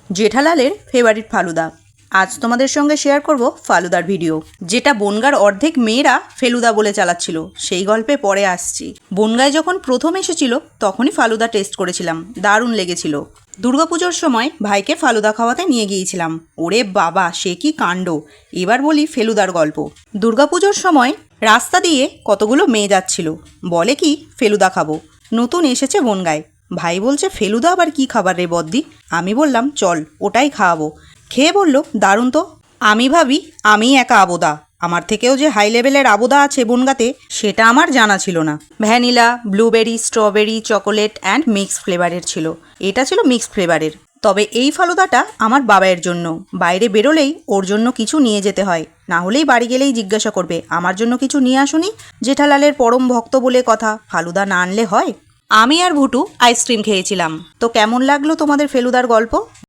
জেঠালালের favourite falooda. আজ তোমাদের সঙ্গে শেয়ার করব ফালুদার ভিডিও, যেটা বনগার অর্ধেক মেয়েরা ফেলুদা বলে চালাচ্ছিল। সেই গল্পে পরে আসছি। বনগায় যখন প্রথম এসেছিল তখনই ফালুদা টেস্ট করেছিলাম, দারুণ লেগেছিল। দুর্গাপুজোর সময় ভাইকে ফালুদা খাওয়াতে নিয়ে গিয়েছিলাম। ওরে বাবা, সে কি কাণ্ড! এবার বলি ফেলুদার গল্প। দুর্গাপুজোর সময় রাস্তা দিয়ে কতগুলো মেয়ে যাচ্ছিল, বলে কি ফেলুদা খাবো। নতুন এসেছে বনগায়। ভাই বলছে ফেলুদা আবার কি খাবার রে বদ্দি। আমি বললাম চল ওটাই খাওয়াবো। খেয়ে বলল দারুণ তো। আমি ভাবি আমি একা আবোদা, আমার থেকেও যে হাই লেভেলের আবোদা আছে বনগাতে সেটা আমার জানা ছিল না। Vanilla, blueberry, strawberry, chocolate and mix ফ্লেভারের ছিল। এটা ছিল মিক্স ফ্লেভারের। তবে এই ফালুদাটা আমার বাবাইয়ের জন্য। বাইরে বেরোলেই ওর জন্য কিছু নিয়ে যেতে হয়, না হলেই বাড়ি গেলেই জিজ্ঞাসা করবে আমার জন্য কিছু নিয়ে আসুনি। জেঠালালের পরম ভক্ত বলে কথা, ফালুদা না আনলে হয়। আমি আর ভুটু আইসক্রিম খেয়েছিলাম। তো কেমন লাগলো তোমাদের ফেলুদার গল্প?